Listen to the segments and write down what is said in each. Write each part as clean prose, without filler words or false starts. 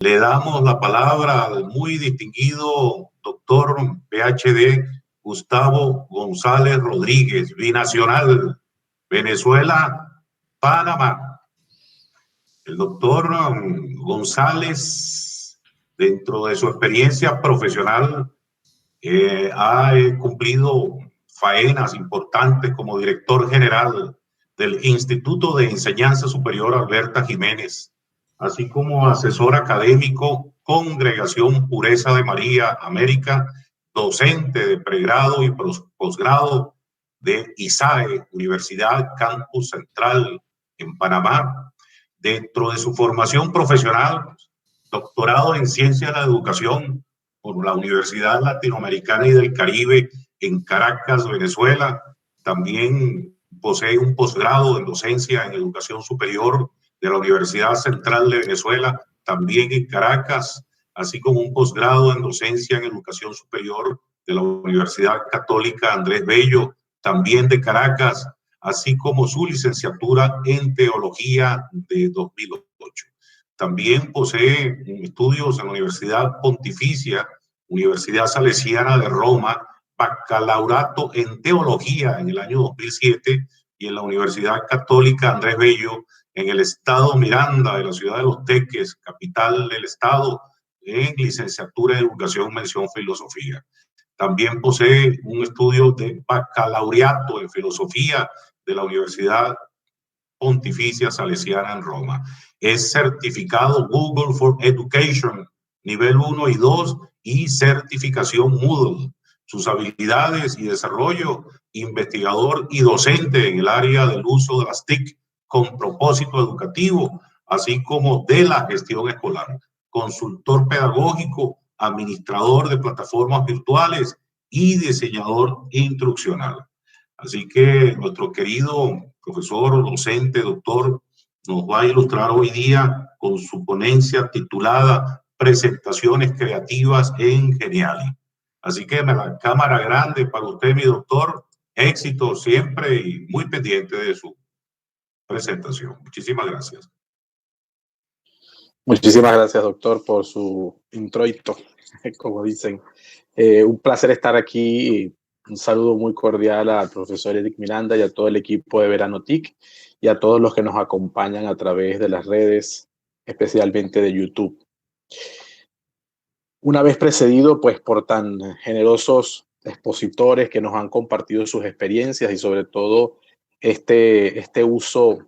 Le damos la palabra al muy distinguido doctor PhD Gustavo González Rodríguez, binacional, Venezuela, Panamá. El doctor González, dentro de su experiencia profesional, ha cumplido faenas importantes como director general del Instituto de Enseñanza Superior Alberta Jiménez, así como asesor académico Congregación Pureza de María América, docente de pregrado y posgrado de ISAE, Universidad Campus Central en Panamá. Dentro de su formación profesional, doctorado en Ciencia de la Educación por la Universidad Latinoamericana y del Caribe en Caracas, Venezuela. También posee un posgrado en docencia en educación superior de la Universidad Central de Venezuela, también en Caracas, así como un posgrado en docencia en educación superior de la Universidad Católica Andrés Bello, también de Caracas, así como su licenciatura en teología de 2008. También posee estudios en la Universidad Pontificia, Universidad Salesiana de Roma, bacalaureato en teología en el año 2007 y en la Universidad Católica Andrés Bello en el estado Miranda de la ciudad de Los Teques, capital del estado, en licenciatura en educación mención filosofía. También posee un estudio de bacalaureato en filosofía de la Universidad Pontificia Salesiana en Roma. Es certificado Google for Education, nivel 1 y 2 y certificación Moodle. Sus habilidades y desarrollo, investigador y docente en el área del uso de las TIC con propósito educativo, así como de la gestión escolar. Consultor pedagógico, administrador de plataformas virtuales y diseñador instruccional. Así que nuestro querido profesor, docente, doctor, nos va a ilustrar hoy día con su ponencia titulada Presentaciones Creativas en Geniali. Así que la cámara grande para usted, mi doctor. Éxito siempre y muy pendiente de su presentación. Muchísimas gracias. Muchísimas gracias, doctor, por su introito, como dicen. Un placer estar aquí. Un saludo muy cordial al profesor Eric Miranda y a todo el equipo de Verano TIC y a todos los que nos acompañan a través de las redes, especialmente de YouTube. Una vez precedido pues, por tan generosos expositores que nos han compartido sus experiencias y sobre todo este uso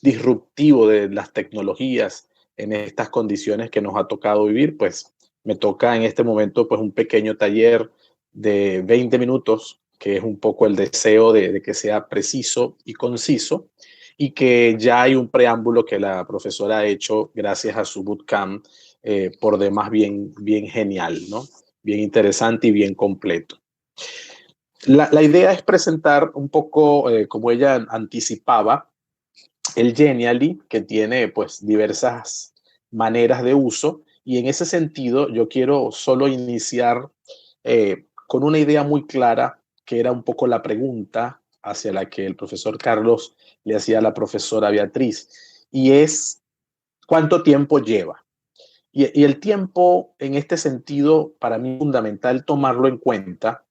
disruptivo de las tecnologías en estas condiciones que nos ha tocado vivir, pues me toca en este momento pues un pequeño taller de 20 minutos, que es un poco el deseo de que sea preciso y conciso, y que ya hay un preámbulo que la profesora ha hecho gracias a su bootcamp, por demás bien genial, ¿no? Bien interesante y bien completo. La idea es presentar un poco, como ella anticipaba, el Genially, que tiene pues diversas maneras de uso, y en ese sentido yo quiero solo iniciar con una idea muy clara, que era un poco la pregunta hacia la que el profesor Carlos le hacía a la profesora Beatriz, y es ¿cuánto tiempo lleva? Y el tiempo en este sentido para mí es fundamental tomarlo en cuenta,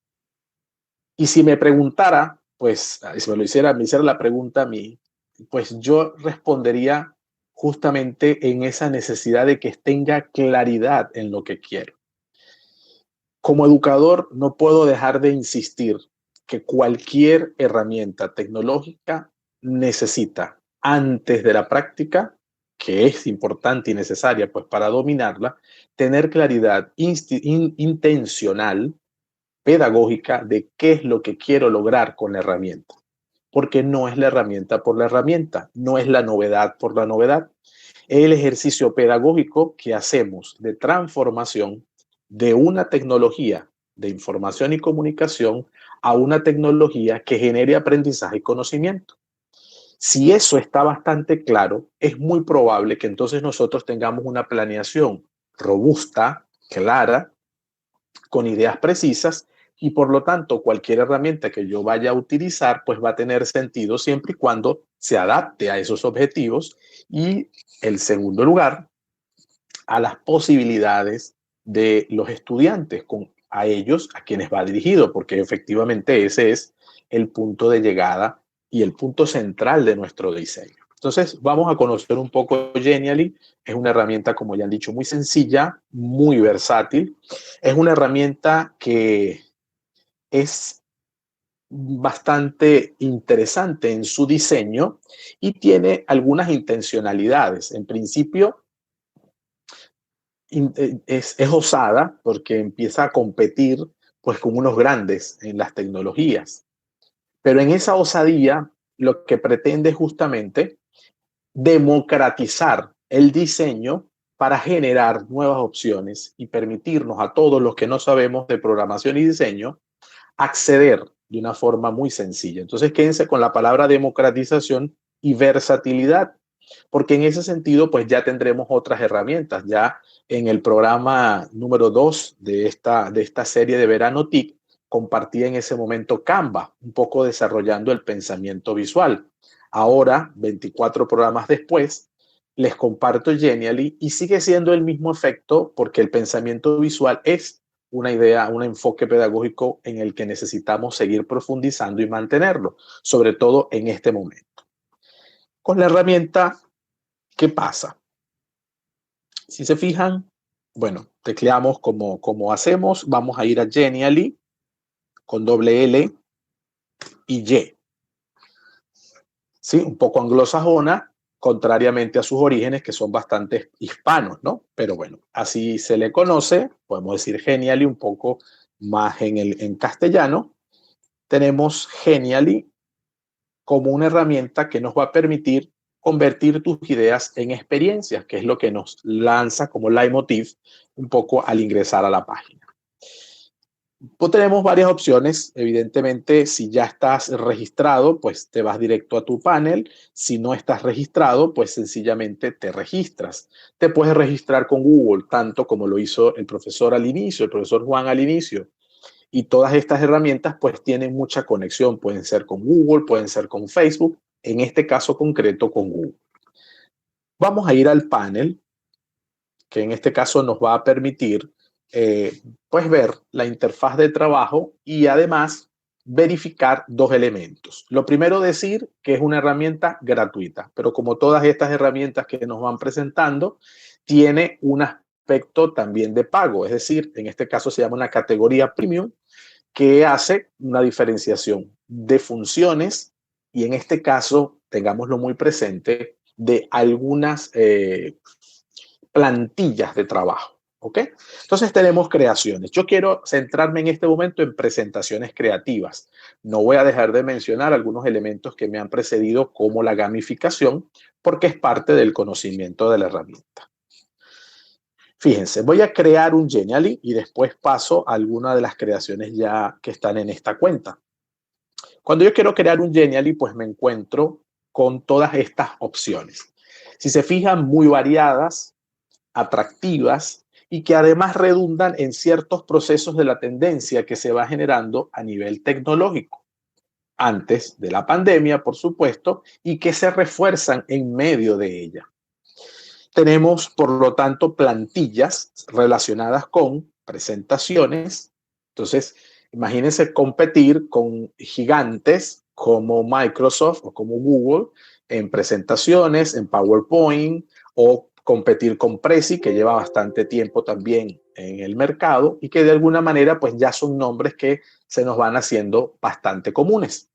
y si me preguntara, pues si me hiciera la pregunta a mí, pues yo respondería justamente en esa necesidad de que tenga claridad en lo que quiero. Como educador, no puedo dejar de insistir que cualquier herramienta tecnológica necesita, antes de la práctica, que es importante y necesaria pues, para dominarla, tener claridad intencional, pedagógica, de qué es lo que quiero lograr con la herramienta. Porque no es la herramienta por la herramienta, no es la novedad por la novedad. Es el ejercicio pedagógico que hacemos de transformación de una tecnología de información y comunicación a una tecnología que genere aprendizaje y conocimiento. Si eso está bastante claro, es muy probable que entonces nosotros tengamos una planeación robusta, clara, con ideas precisas, y por lo tanto cualquier herramienta que yo vaya a utilizar pues va a tener sentido siempre y cuando se adapte a esos objetivos. Y en segundo lugar, a las posibilidades de los estudiantes, a ellos, a quienes va dirigido, porque efectivamente ese es el punto de llegada y el punto central de nuestro diseño. Entonces, vamos a conocer un poco Genially. Es una herramienta, como ya han dicho, muy sencilla, muy versátil. Es una herramienta que es bastante interesante en su diseño y tiene algunas intencionalidades. En principio, es osada porque empieza a competir pues, con unos grandes en las tecnologías. Pero en esa osadía, lo que pretende es justamente democratizar el diseño para generar nuevas opciones y permitirnos a todos los que no sabemos de programación y diseño acceder de una forma muy sencilla. Entonces, quédense con la palabra democratización y versatilidad, porque en ese sentido, pues ya tendremos otras herramientas. Ya en el programa número 2 de esta serie de Verano TIC, compartí en ese momento Canva, un poco desarrollando el pensamiento visual. Ahora, 24 programas después, les comparto Genially y sigue siendo el mismo efecto porque el pensamiento visual es una idea, un enfoque pedagógico en el que necesitamos seguir profundizando y mantenerlo, sobre todo en este momento. Con la herramienta, ¿qué pasa? Si se fijan, bueno, tecleamos como hacemos, vamos a ir a Genially con doble L y Y. ¿Sí? Un poco anglosajona, contrariamente a sus orígenes, que son bastante hispanos, ¿no? Pero bueno, así se le conoce, podemos decir Genially un poco más en castellano. Tenemos Genially como una herramienta que nos va a permitir convertir tus ideas en experiencias, que es lo que nos lanza como leitmotiv un poco al ingresar a la página. Pues tenemos varias opciones. Evidentemente, si ya estás registrado, pues te vas directo a tu panel. Si no estás registrado, pues sencillamente te registras. Te puedes registrar con Google, tanto como lo hizo el profesor al inicio, el profesor Juan al inicio. Y todas estas herramientas pues tienen mucha conexión. Pueden ser con Google, pueden ser con Facebook. En este caso concreto con Google. Vamos a ir al panel, que en este caso nos va a permitir pues ver la interfaz de trabajo y además verificar dos elementos. Lo primero, decir que es una herramienta gratuita, pero como todas estas herramientas que nos van presentando, tiene un aspecto también de pago, es decir, en este caso se llama una categoría premium que hace una diferenciación de funciones y en este caso, tengámoslo muy presente, de algunas plantillas de trabajo. ¿Ok? Entonces tenemos creaciones. Yo quiero centrarme en este momento en presentaciones creativas. No voy a dejar de mencionar algunos elementos que me han precedido como la gamificación, porque es parte del conocimiento de la herramienta. Fíjense, voy a crear un Genially y después paso a alguna de las creaciones ya que están en esta cuenta. Cuando yo quiero crear un Genially, pues me encuentro con todas estas opciones. Si se fijan, muy variadas, atractivas y que además redundan en ciertos procesos de la tendencia que se va generando a nivel tecnológico antes de la pandemia, por supuesto, y que se refuerzan en medio de ella. Tenemos, por lo tanto, plantillas relacionadas con presentaciones. Entonces, imagínense competir con gigantes como Microsoft o como Google en presentaciones, en PowerPoint, o competir con Prezi, que lleva bastante tiempo también en el mercado y que de alguna manera pues ya son nombres que se nos van haciendo bastante comunes.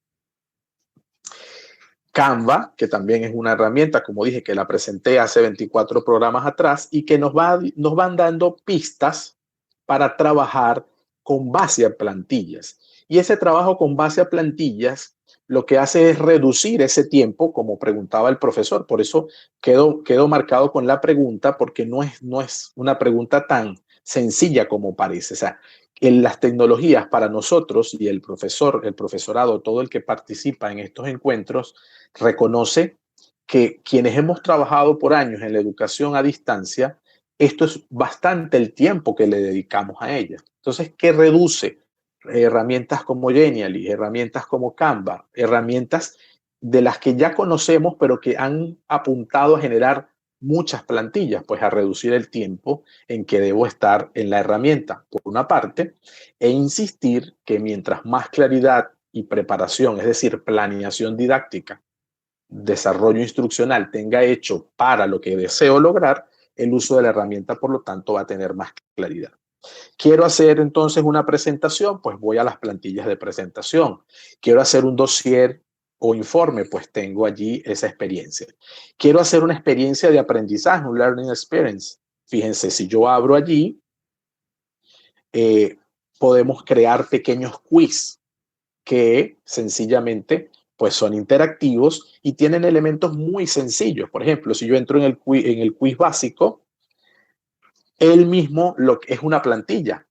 Canva, que también es una herramienta, como dije, que la presenté hace 24 programas atrás y que nos van dando pistas para trabajar con base a plantillas. Y ese trabajo con base a plantillas lo que hace es reducir ese tiempo, como preguntaba el profesor. Por eso quedó marcado con la pregunta, porque no es una pregunta tan sencilla como parece. O sea, en las tecnologías para nosotros y el profesorado, todo el que participa en estos encuentros, reconoce que quienes hemos trabajado por años en la educación a distancia, esto es bastante el tiempo que le dedicamos a ella. Entonces, ¿qué reduce? Herramientas como Genially, herramientas como Canva, herramientas de las que ya conocemos, pero que han apuntado a generar muchas plantillas? Pues a reducir el tiempo en que debo estar en la herramienta, por una parte, e insistir que mientras más claridad y preparación, es decir, planeación didáctica, desarrollo instruccional tenga hecho para lo que deseo lograr, el uso de la herramienta, por lo tanto, va a tener más claridad. Quiero hacer entonces una presentación, pues voy a las plantillas de presentación. Quiero hacer un dossier o informe, pues tengo allí esa experiencia. Quiero hacer una experiencia de aprendizaje, un learning experience. Fíjense, si yo abro allí, podemos crear pequeños quiz que sencillamente pues son interactivos y tienen elementos muy sencillos. Por ejemplo, si yo entro en el quiz básico, él mismo es una plantilla.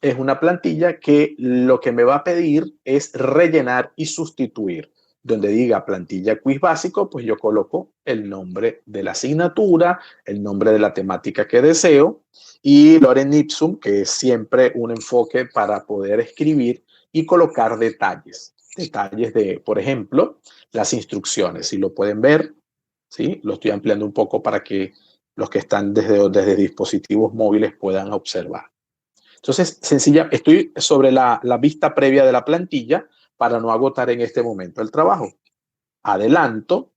Es una plantilla que lo que me va a pedir es rellenar y sustituir. Donde diga plantilla quiz básico, pues yo coloco el nombre de la asignatura, el nombre de la temática que deseo y lorem ipsum, que es siempre un enfoque para poder escribir y colocar detalles. Detalles de, por ejemplo, las instrucciones. Si lo pueden ver, ¿sí? Lo estoy ampliando un poco para que los que están desde dispositivos móviles puedan observar. Entonces, sencilla, estoy sobre la vista previa de la plantilla para no agotar en este momento el trabajo. Adelanto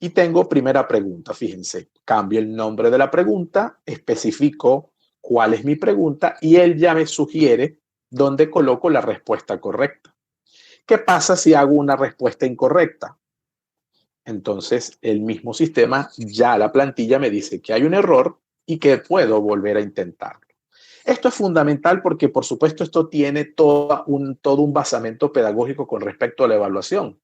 y tengo primera pregunta. Fíjense, cambio el nombre de la pregunta, especifico cuál es mi pregunta y él ya me sugiere dónde coloco la respuesta correcta. ¿Qué pasa si hago una respuesta incorrecta? Entonces, el mismo sistema, ya la plantilla me dice que hay un error y que puedo volver a intentarlo. Esto es fundamental porque, por supuesto, esto tiene todo un basamento pedagógico con respecto a la evaluación.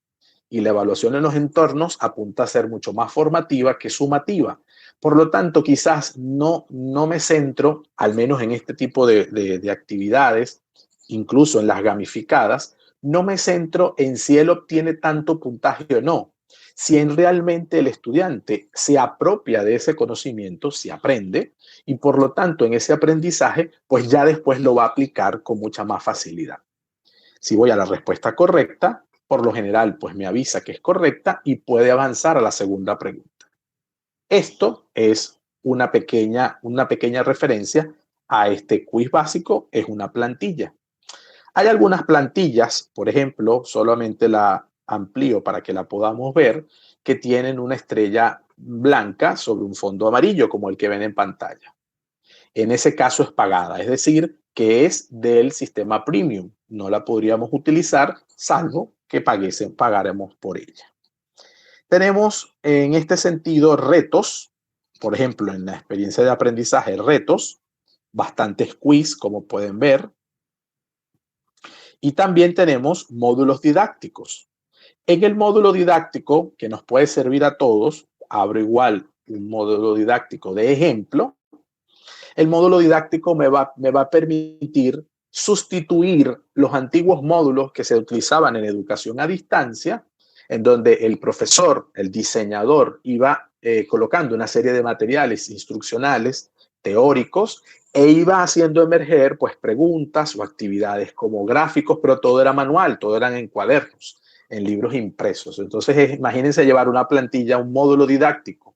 Y la evaluación en los entornos apunta a ser mucho más formativa que sumativa. Por lo tanto, quizás no me centro, al menos en este tipo de actividades, incluso en las gamificadas, no me centro en si él obtiene tanto puntaje o no. Si realmente el estudiante se apropia de ese conocimiento, se aprende, y por lo tanto en ese aprendizaje, pues ya después lo va a aplicar con mucha más facilidad. Si voy a la respuesta correcta, por lo general, pues me avisa que es correcta y puede avanzar a la segunda pregunta. Esto es una pequeña referencia a este quiz básico, es una plantilla. Hay algunas plantillas, por ejemplo, solamente la amplío para que la podamos ver, que tienen una estrella blanca sobre un fondo amarillo, como el que ven en pantalla. En ese caso es pagada, es decir, que es del sistema premium. No la podríamos utilizar salvo que pagáramos por ella. Tenemos en este sentido retos, por ejemplo, en la experiencia de aprendizaje, retos, bastantes quiz, como pueden ver. Y también tenemos módulos didácticos. En el módulo didáctico, que nos puede servir a todos, abro igual un módulo didáctico de ejemplo. El módulo didáctico me va a permitir sustituir los antiguos módulos que se utilizaban en educación a distancia, en donde el profesor, el diseñador, iba colocando una serie de materiales instruccionales, teóricos, e iba haciendo emerger pues preguntas o actividades como gráficos, pero todo era manual, todo eran en cuadernos, en libros impresos. Entonces, imagínense llevar una plantilla, un módulo didáctico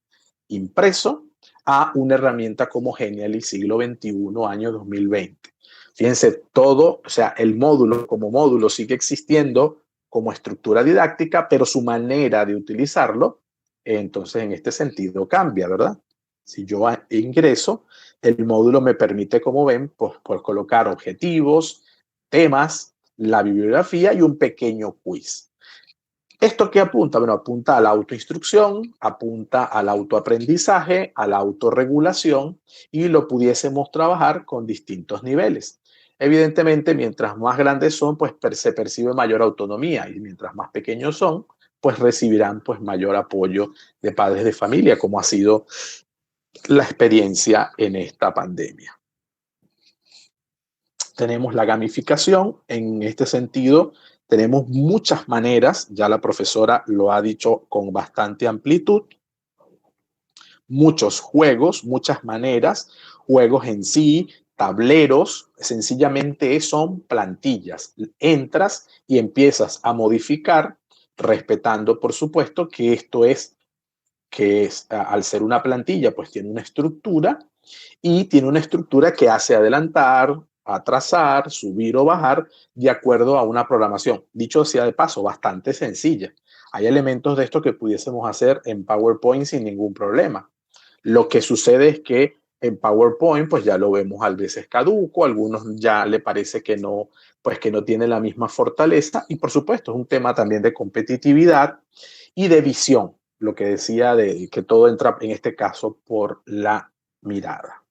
impreso a una herramienta como Genially siglo XXI, año 2020. Fíjense, todo, o sea, el módulo como módulo sigue existiendo como estructura didáctica, pero su manera de utilizarlo, entonces en este sentido cambia, ¿verdad? Si yo ingreso, el módulo me permite, como ven, pues colocar objetivos, temas, la bibliografía y un pequeño quiz. ¿Esto qué apunta? Bueno, apunta a la autoinstrucción, apunta al autoaprendizaje, a la autorregulación y lo pudiésemos trabajar con distintos niveles. Evidentemente, mientras más grandes son, pues se percibe mayor autonomía y mientras más pequeños son, pues recibirán pues mayor apoyo de padres de familia, como ha sido la experiencia en esta pandemia. Tenemos la gamificación. En este sentido, tenemos muchas maneras, ya la profesora lo ha dicho con bastante amplitud, muchos juegos, muchas maneras, juegos en sí, tableros, sencillamente son plantillas. Entras y empiezas a modificar, respetando, por supuesto, que esto es que es, al ser una plantilla, pues tiene una estructura y tiene una estructura que hace adelantar, atrasar, subir o bajar de acuerdo a una programación. Dicho sea de paso, bastante sencilla. Hay elementos de esto que pudiésemos hacer en PowerPoint sin ningún problema. Lo que sucede es que en PowerPoint, pues ya lo vemos a veces caduco, a algunos ya le parece que no, pues que no tiene la misma fortaleza y por supuesto es un tema también de competitividad y de visión, lo que decía de que todo entra en este caso por la mirada.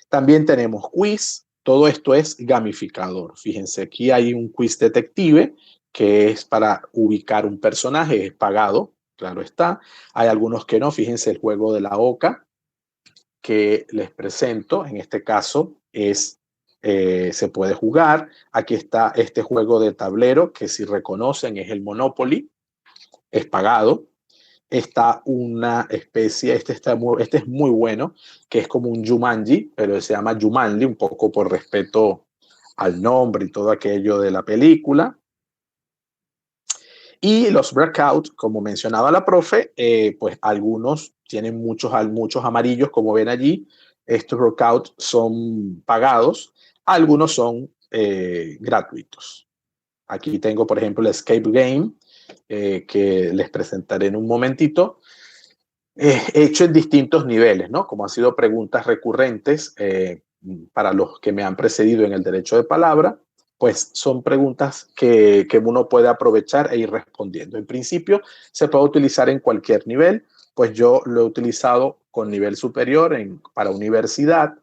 También tenemos quiz, todo esto es gamificador. Fíjense, aquí hay un quiz detective que es para ubicar un personaje, es pagado, claro está. Hay algunos que no, fíjense el juego de la oca que les presento, en este caso es, se puede jugar. Aquí está este juego de tablero que si reconocen es el Monopoly, es pagado. Está una especie, este es muy bueno, que es como un Jumanji, pero se llama Jumanji, un poco por respeto al nombre y todo aquello de la película. Y los breakouts, como mencionaba la profe, pues algunos tienen muchos amarillos, como ven allí. Estos breakouts son pagados, algunos son gratuitos. Aquí tengo, por ejemplo, el Escape Game, que les presentaré en un momentito, hecho en distintos niveles, ¿no? Como han sido preguntas recurrentes para los que me han precedido en el derecho de palabra, pues son preguntas que uno puede aprovechar e ir respondiendo. En principio, se puede utilizar en cualquier nivel, pues yo lo he utilizado con nivel superior para universidad,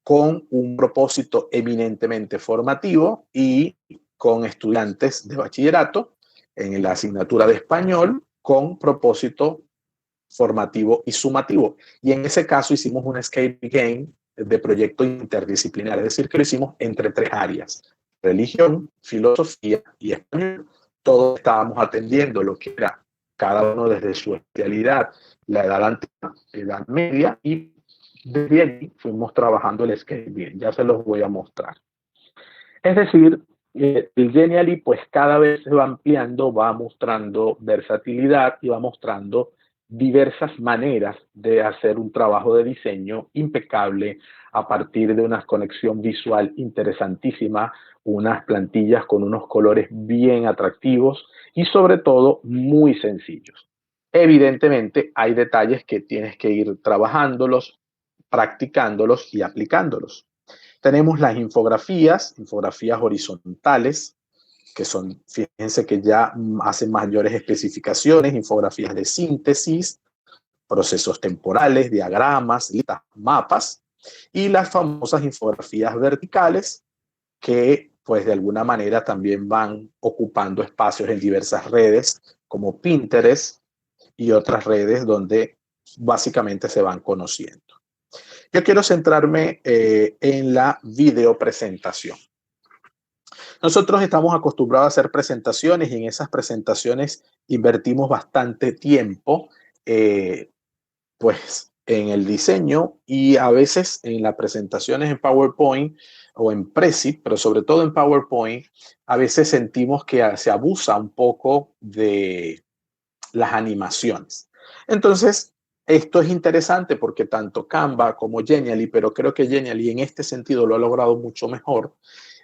con un propósito eminentemente formativo y con estudiantes de bachillerato en la asignatura de español con propósito formativo y sumativo. Y en ese caso hicimos un escape game de proyecto interdisciplinar, es decir, que lo hicimos entre 3 áreas, religión, filosofía y español. Todos estábamos atendiendo lo que era cada uno desde su especialidad, la edad antigua, edad media, y desde allí fuimos trabajando el escape game. Ya se los voy a mostrar. Es decir, el Genially pues cada vez se va ampliando, va mostrando versatilidad y va mostrando diversas maneras de hacer un trabajo de diseño impecable a partir de una conexión visual interesantísima, unas plantillas con unos colores bien atractivos y sobre todo muy sencillos. Evidentemente hay detalles que tienes que ir trabajándolos, practicándolos y aplicándolos. Tenemos las infografías horizontales, que son, fíjense que ya hacen mayores especificaciones, infografías de síntesis, procesos temporales, diagramas, listas, mapas, y las famosas infografías verticales, que pues de alguna manera también van ocupando espacios en diversas redes, como Pinterest y otras redes donde básicamente se van conociendo. Yo quiero centrarme en la videopresentación. Nosotros estamos acostumbrados a hacer presentaciones y en esas presentaciones invertimos bastante tiempo, pues en el diseño y a veces en las presentaciones en PowerPoint o en Prezi, pero sobre todo en PowerPoint, a veces sentimos que se abusa un poco de las animaciones. Entonces, esto es interesante porque tanto Canva como Genially, pero creo que Genially en este sentido lo ha logrado mucho mejor,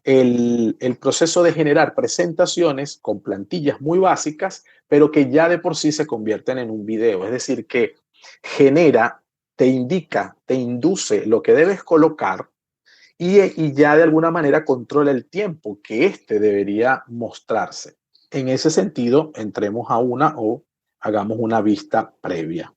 el proceso de generar presentaciones con plantillas muy básicas, pero que ya de por sí se convierten en un video. Es decir, que genera, te indica, te induce lo que debes colocar y ya de alguna manera controla el tiempo que éste debería mostrarse. En ese sentido, entremos a una o hagamos una vista previa.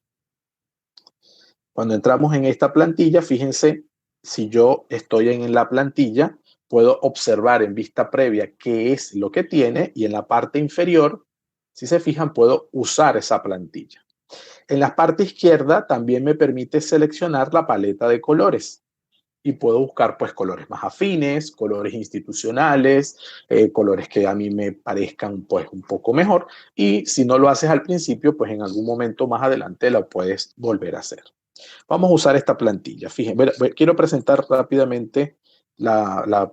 Cuando entramos en esta plantilla, fíjense, si yo estoy en la plantilla, puedo observar en vista previa qué es lo que tiene y en la parte inferior, si se fijan, puedo usar esa plantilla. En la parte izquierda también me permite seleccionar la paleta de colores y puedo buscar pues colores más afines, colores institucionales, colores que a mí me parezcan pues un poco mejor y si no lo haces al principio pues en algún momento más adelante lo puedes volver a hacer. Vamos a usar esta plantilla. Fíjense, quiero presentar rápidamente la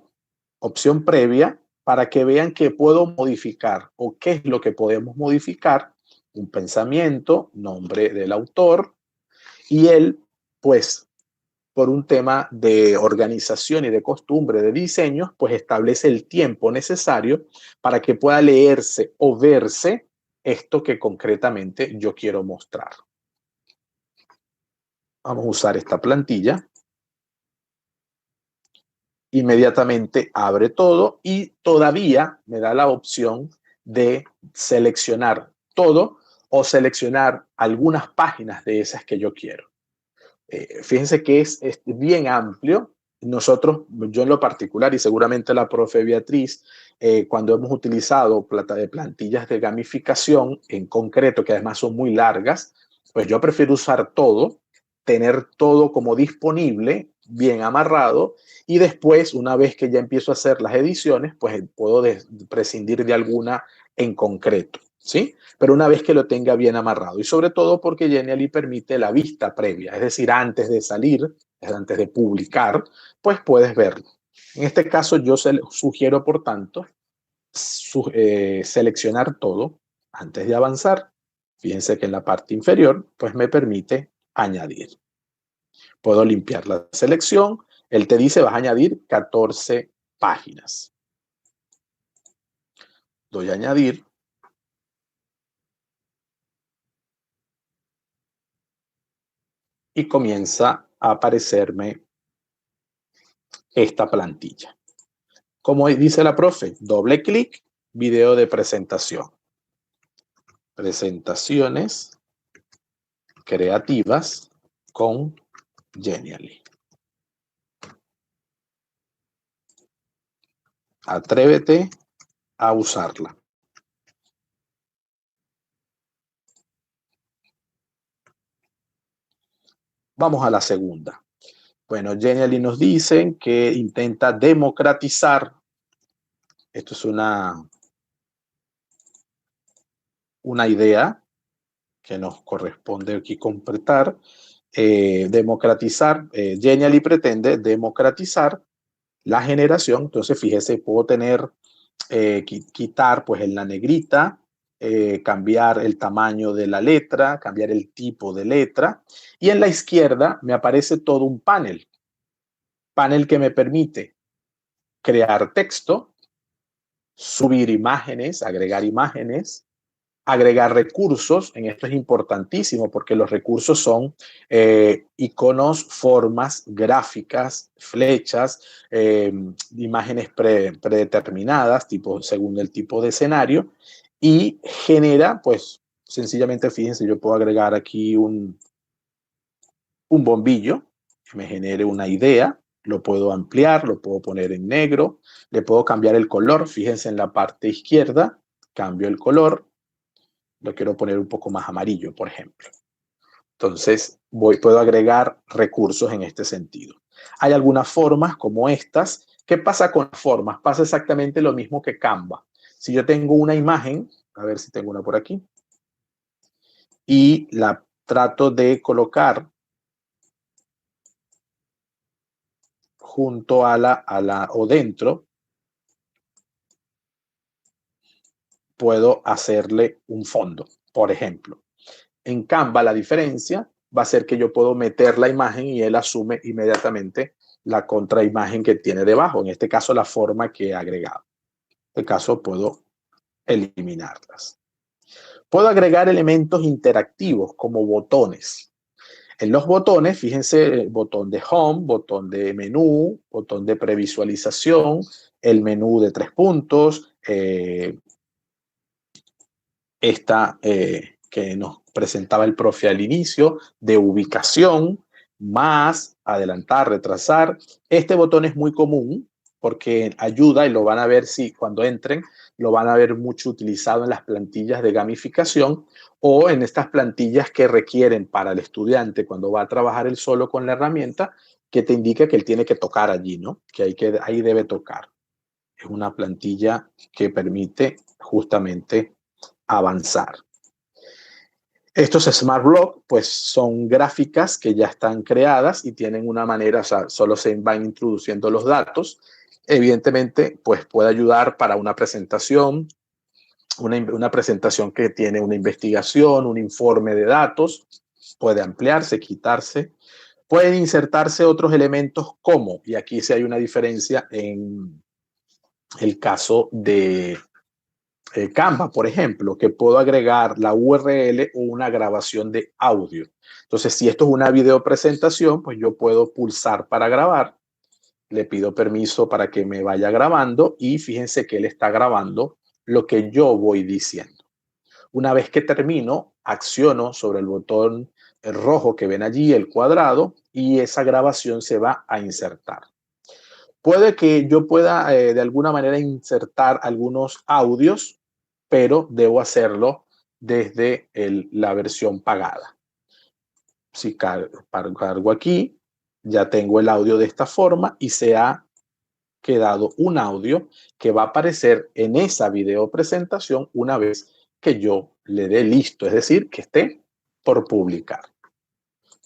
opción previa para que vean que puedo modificar o qué es lo que podemos modificar un pensamiento, nombre del autor, y él, pues, por un tema de organización y de costumbre de diseño, pues establece el tiempo necesario para que pueda leerse o verse esto que concretamente yo quiero mostrar. Vamos a usar esta plantilla. Inmediatamente abre todo y todavía me da la opción de seleccionar todo o seleccionar algunas páginas de esas que yo quiero. Fíjense que es bien amplio. Nosotros, yo en lo particular y seguramente la profe Beatriz, cuando hemos utilizado plantillas de gamificación en concreto, que además son muy largas, pues yo prefiero usar todo, tener todo como disponible, bien amarrado, y después, una vez que ya empiezo a hacer las ediciones, pues puedo prescindir de alguna en concreto, ¿sí? Pero una vez que lo tenga bien amarrado. Y sobre todo porque Genially permite la vista previa, es decir, antes de salir, antes de publicar, pues puedes verlo. En este caso yo sugiero, por tanto, seleccionar todo antes de avanzar. Fíjense que en la parte inferior, pues me permite añadir. Puedo limpiar la selección. Él te dice, vas a añadir 14 páginas. Doy a añadir. Y comienza a aparecerme esta plantilla. Como dice la profe, doble clic, video de presentación. Presentaciones creativas con Genially. Atrévete a usarla. Vamos a la segunda. Bueno, Genially nos dicen que intenta democratizar. Esto es una idea que nos corresponde aquí completar. Genially pretende democratizar la generación. Entonces, fíjese, puedo tener, quitar pues en la negrita, cambiar el tamaño de la letra, cambiar el tipo de letra. Y en la izquierda me aparece todo un panel que me permite crear texto, subir imágenes, agregar recursos. En esto es importantísimo porque los recursos son iconos, formas, gráficas, flechas, imágenes predeterminadas, según el tipo de escenario, y genera, pues, sencillamente, fíjense, yo puedo agregar aquí un bombillo que me genere una idea. Lo puedo ampliar, lo puedo poner en negro, le puedo cambiar el color. Fíjense en la parte izquierda, cambio el color. Lo quiero poner un poco más amarillo, por ejemplo. Entonces, puedo agregar recursos en este sentido. Hay algunas formas como estas. ¿Qué pasa con las formas? Pasa exactamente lo mismo que Canva. Si yo tengo una imagen, a ver si tengo una por aquí, y la trato de colocar junto o dentro, puedo hacerle un fondo, por ejemplo. En Canva la diferencia va a ser que yo puedo meter la imagen y él asume inmediatamente la contraimagen que tiene debajo. En este caso, la forma que he agregado. En este caso, puedo eliminarlas. Puedo agregar elementos interactivos como botones. En los botones, fíjense, el botón de Home, botón de menú, botón de previsualización, el menú de 3 puntos, que nos presentaba el profe al inicio, de ubicación, más, adelantar, retrasar. Este botón es muy común porque ayuda, y lo van a ver cuando entren, lo van a ver mucho utilizado en las plantillas de gamificación o en estas plantillas que requieren para el estudiante cuando va a trabajar él solo con la herramienta, que te indica que él tiene que tocar allí, ¿no? Ahí debe tocar. Es una plantilla que permite justamente avanzar. Estos Smart Block, pues son gráficas que ya están creadas y tienen una manera, o sea, solo se van introduciendo los datos. Evidentemente, pues puede ayudar para una presentación, una presentación que tiene una investigación, un informe de datos, puede ampliarse, quitarse. Pueden insertarse otros elementos como, y aquí sí hay una diferencia en el caso de Canva, por ejemplo, que puedo agregar la URL o una grabación de audio. Entonces, si esto es una video presentación, pues yo puedo pulsar para grabar, le pido permiso para que me vaya grabando y fíjense que él está grabando lo que yo voy diciendo. Una vez que termino, acciono sobre el botón rojo que ven allí, el cuadrado, y esa grabación se va a insertar. Puede que yo pueda de alguna manera insertar algunos audios, pero debo hacerlo desde la versión pagada. Si cargo aquí, ya tengo el audio de esta forma y se ha quedado un audio que va a aparecer en esa video presentación una vez que yo le dé listo, es decir, que esté por publicar.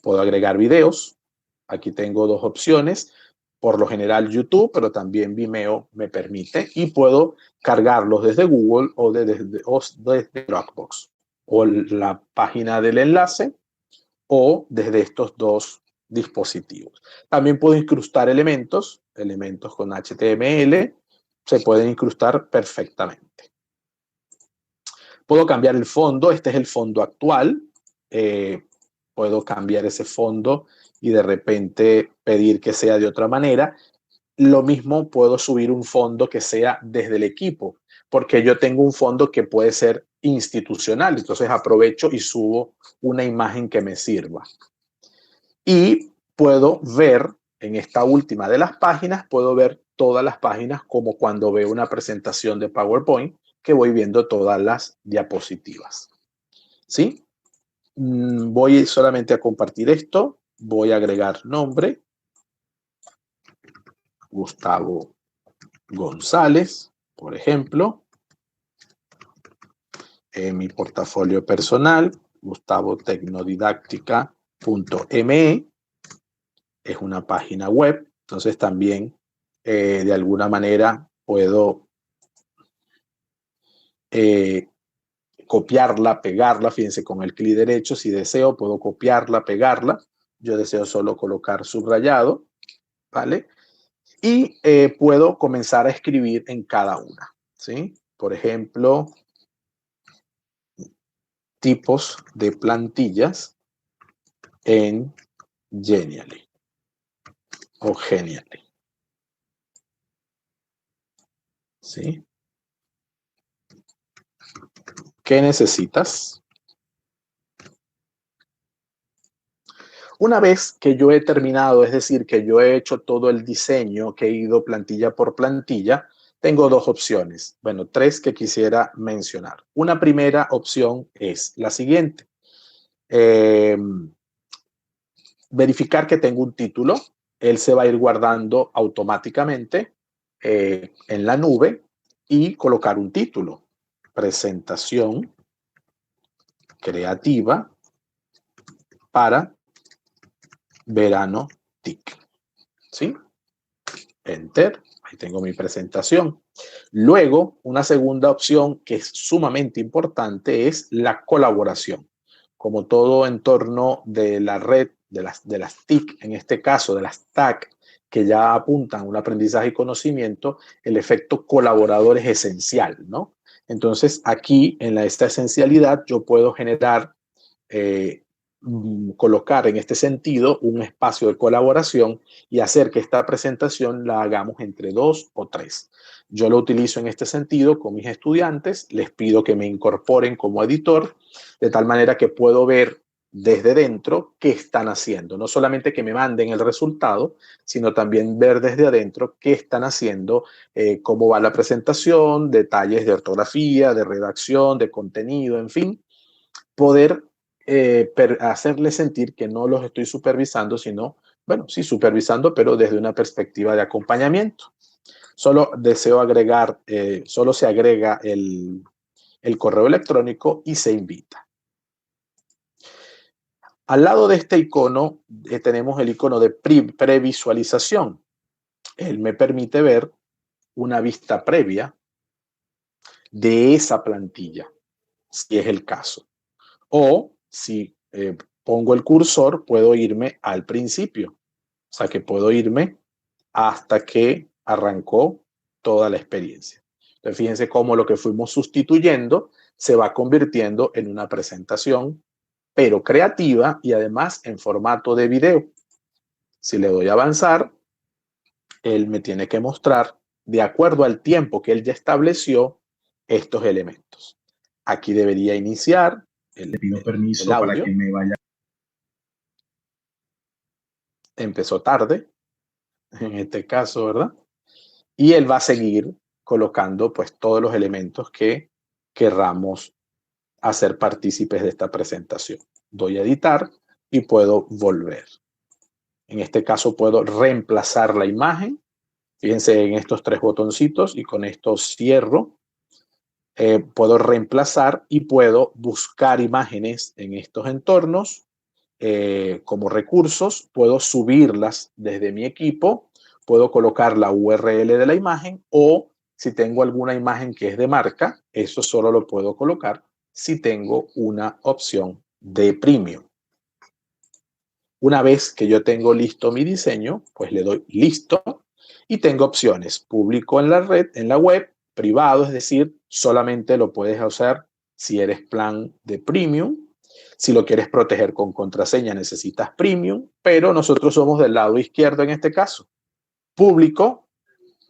Puedo agregar videos. Aquí tengo dos opciones. Por lo general YouTube, pero también Vimeo me permite. Y puedo cargarlos desde Google o desde Dropbox. O la página del enlace o desde estos dos dispositivos. También puedo incrustar elementos con HTML. Se pueden incrustar perfectamente. Puedo cambiar el fondo. Este es el fondo actual. Puedo cambiar ese fondo y de repente pedir que sea de otra manera. Lo mismo puedo subir un fondo que sea desde el equipo, porque yo tengo un fondo que puede ser institucional. Entonces aprovecho y subo una imagen que me sirva. Y puedo ver en esta última de las páginas, puedo ver todas las páginas como cuando veo una presentación de PowerPoint, que voy viendo todas las diapositivas. ¿Sí? Voy solamente a compartir esto. Voy a agregar nombre. Gustavo González, por ejemplo. En mi portafolio personal, gustavotecnodidáctica.me. Es una página web. Entonces también de alguna manera puedo copiarla, pegarla. Fíjense, con el clic derecho, si deseo, puedo copiarla, pegarla. Yo deseo solo colocar subrayado, ¿vale? Y puedo comenzar a escribir en cada una, ¿sí? Por ejemplo, tipos de plantillas en Genially o Genially, ¿sí? ¿Qué necesitas? Una vez que yo he terminado, es decir, que yo he hecho todo el diseño, que he ido plantilla por plantilla, tengo dos opciones. Bueno, tres que quisiera mencionar. Una primera opción es la siguiente. Verificar que tengo un título. Él se va a ir guardando automáticamente en la nube y colocar un título. Presentación creativa para verano TIC. ¿Sí? Enter. Ahí tengo mi presentación. Luego, una segunda opción que es sumamente importante es la colaboración. Como todo entorno de la red, de las TIC, en este caso de las TAC, que ya apuntan a un aprendizaje y conocimiento, el efecto colaborador es esencial, ¿no? Entonces, aquí en esta esencialidad yo puedo generar colocar en este sentido un espacio de colaboración y hacer que esta presentación la hagamos entre dos o tres. Yo lo utilizo en este sentido con mis estudiantes, les pido que me incorporen como editor, de tal manera que puedo ver desde dentro qué están haciendo. No solamente que me manden el resultado, sino también ver desde adentro qué están haciendo, cómo va la presentación, detalles de ortografía, de redacción, de contenido, en fin, poder hacerles sentir que no los estoy supervisando, sino, bueno, sí, supervisando, pero desde una perspectiva de acompañamiento. Solo deseo agregar, solo se agrega el correo electrónico y se invita. Al lado de este icono tenemos el icono de previsualización. Él me permite ver una vista previa de esa plantilla, si es el caso. O si pongo el cursor, puedo irme al principio. O sea que puedo irme hasta que arrancó toda la experiencia. Entonces, fíjense cómo lo que fuimos sustituyendo se va convirtiendo en una presentación, pero creativa y además en formato de video. Si le doy a avanzar, él me tiene que mostrar, de acuerdo al tiempo que él ya estableció, estos elementos. Aquí debería iniciar Le pido el permiso para audio. que me vaya. Empezó tarde, en este caso, ¿verdad? Y él va a seguir colocando pues todos los elementos que querramos hacer partícipes de esta presentación. Doy a editar y puedo volver. En este caso puedo reemplazar la imagen. Fíjense en estos tres botoncitos y con esto cierro. Puedo reemplazar y puedo buscar imágenes en estos entornos como recursos. Puedo subirlas desde mi equipo. Puedo colocar la URL de la imagen o si tengo alguna imagen que es de marca, eso solo lo puedo colocar si tengo una opción de premium. Una vez que yo tengo listo mi diseño, pues le doy listo y tengo opciones público en la red, en la web, privado, es decir, solamente lo puedes usar si eres plan de premium. Si lo quieres proteger con contraseña necesitas premium, pero nosotros somos del lado izquierdo en este caso. Público,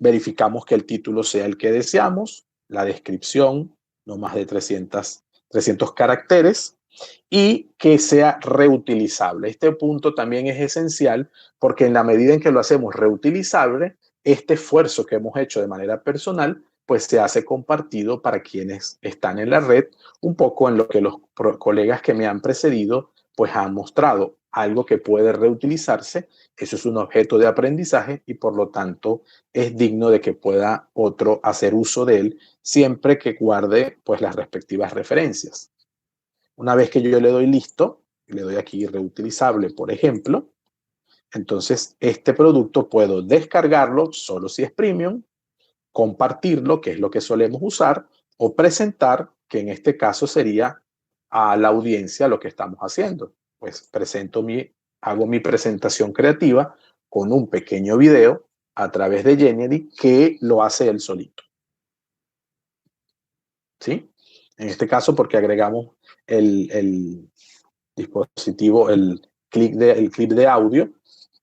verificamos que el título sea el que deseamos, la descripción, no más de 300 caracteres, y que sea reutilizable. Este punto también es esencial porque en la medida en que lo hacemos reutilizable, este esfuerzo que hemos hecho de manera personal, pues se hace compartido para quienes están en la red, un poco en lo que los colegas que me han precedido, pues han mostrado algo que puede reutilizarse. Eso es un objeto de aprendizaje y por lo tanto es digno de que pueda otro hacer uso de él siempre que guarde pues las respectivas referencias. Una vez que yo le doy listo, le doy aquí reutilizable, por ejemplo, entonces este producto puedo descargarlo solo si es premium, compartirlo, que es lo que solemos usar, o presentar, que en este caso sería a la audiencia lo que estamos haciendo. Pues hago mi presentación creativa con un pequeño video a través de Genially que lo hace él solito. ¿Sí? En este caso porque agregamos el dispositivo, el clip de audio,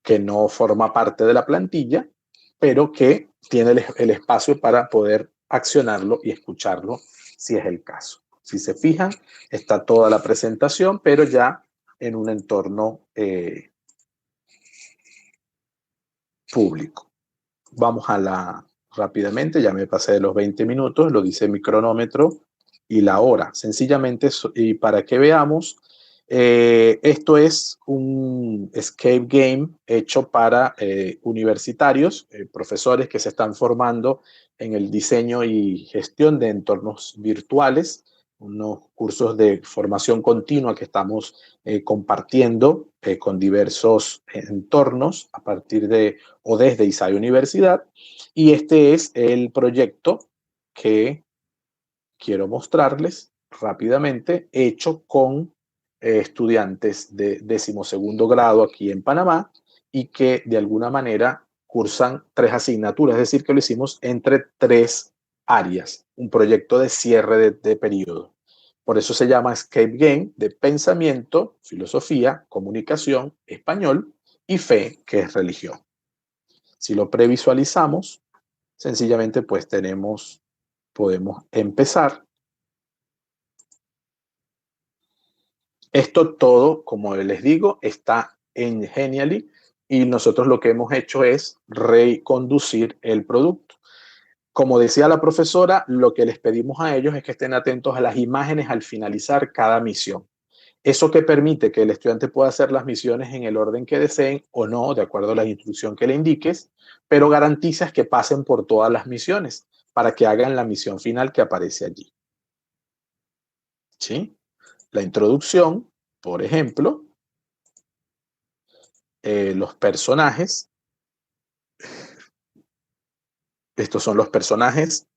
que no forma parte de la plantilla, pero que tiene el espacio para poder accionarlo y escucharlo si es el caso. Si se fijan, está toda la presentación, pero ya en un entorno público. Vamos rápidamente, ya me pasé de los 20 minutos, lo dice mi cronómetro y la hora. Sencillamente, y para que veamos, esto es un escape game hecho para universitarios, profesores que se están formando en el diseño y gestión de entornos virtuales, unos cursos de formación continua que estamos compartiendo con diversos entornos a partir de o desde ISAE Universidad. Y este es el proyecto que quiero mostrarles rápidamente, hecho con estudiantes de 12º grado aquí en Panamá y que de alguna manera cursan 3 asignaturas, es decir, que lo hicimos entre 3 áreas, un proyecto de cierre de periodo. Por eso se llama Escape Game de pensamiento, filosofía, comunicación, español y fe, que es religión. Si lo previsualizamos, sencillamente pues podemos empezar. Esto todo, como les digo, está en Genially y nosotros lo que hemos hecho es reconducir el producto. Como decía la profesora, lo que les pedimos a ellos es que estén atentos a las imágenes al finalizar cada misión. Eso que permite que el estudiante pueda hacer las misiones en el orden que deseen o no, de acuerdo a la instrucción que le indiques, pero garantizas que pasen por todas las misiones para que hagan la misión final que aparece allí. ¿Sí? La introducción, por ejemplo, los personajes. Estos son los personajes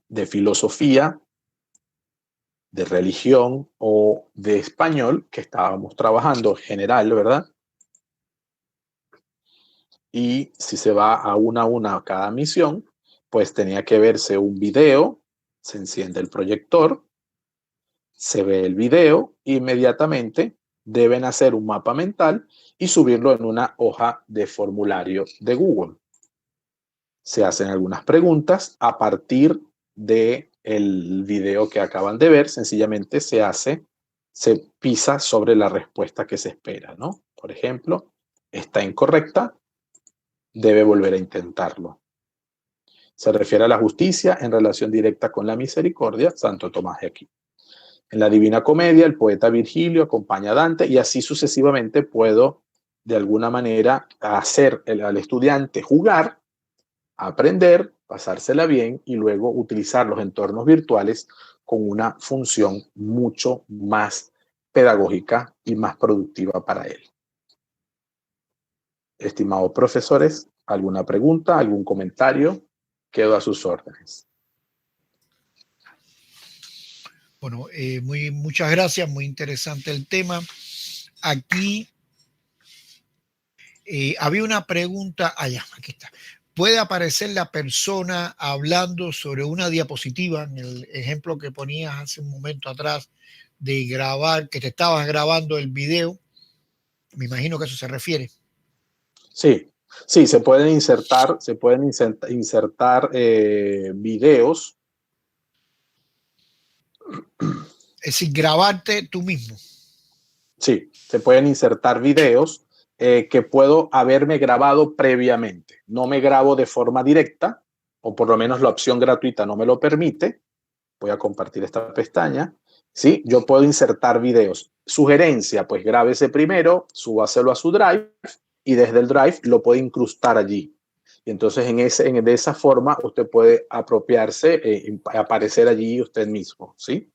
de filosofía, de religión o de español que estábamos trabajando general, ¿verdad? Y si se va a una cada misión, pues tenía que verse un video, se enciende el proyector, se ve el video, inmediatamente deben hacer un mapa mental y subirlo en una hoja de formulario de Google. Se hacen algunas preguntas a partir del video que acaban de ver, sencillamente se pisa sobre la respuesta que se espera, ¿no? Por ejemplo, está incorrecta, debe volver a intentarlo. Se refiere a la justicia en relación directa con la misericordia, Santo Tomás de Aquino. En la Divina Comedia, el poeta Virgilio acompaña a Dante y así sucesivamente puedo, de alguna manera, hacer al estudiante jugar, aprender, pasársela bien y luego utilizar los entornos virtuales con una función mucho más pedagógica y más productiva para él. Estimados profesores, ¿alguna pregunta, algún comentario? Quedo a sus órdenes. Bueno, muchas gracias, muy interesante el tema. Aquí había una pregunta, allá, aquí está. ¿Puede aparecer la persona hablando sobre una diapositiva, en el ejemplo que ponías hace un momento atrás, de grabar, que te estabas grabando el video? Me imagino que a eso se refiere. Sí, sí, se pueden insertar videos. Es decir, grabarte tú mismo. Sí, se pueden insertar videos que puedo haberme grabado previamente. No me grabo de forma directa, o por lo menos la opción gratuita no me lo permite. Voy a compartir esta pestaña. Sí, yo puedo insertar videos. Sugerencia, pues grábese primero, súbaselo a su Drive y desde el Drive lo puede incrustar allí. Y entonces de esa forma usted puede apropiarse, aparecer allí usted mismo, ¿sí?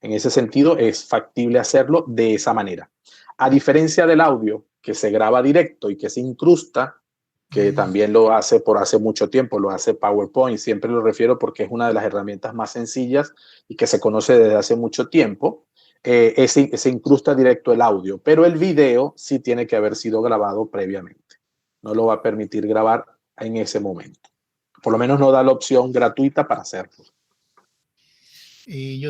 En ese sentido es factible hacerlo de esa manera. A diferencia del audio que se graba directo y que se incrusta, que también lo hace por hace mucho tiempo, lo hace PowerPoint, siempre lo refiero porque es una de las herramientas más sencillas y que se conoce desde hace mucho tiempo, se incrusta directo el audio, pero el video sí tiene que haber sido grabado previamente. No lo va a permitir grabar en ese momento. Por lo menos no da la opción gratuita para hacerlo. Yo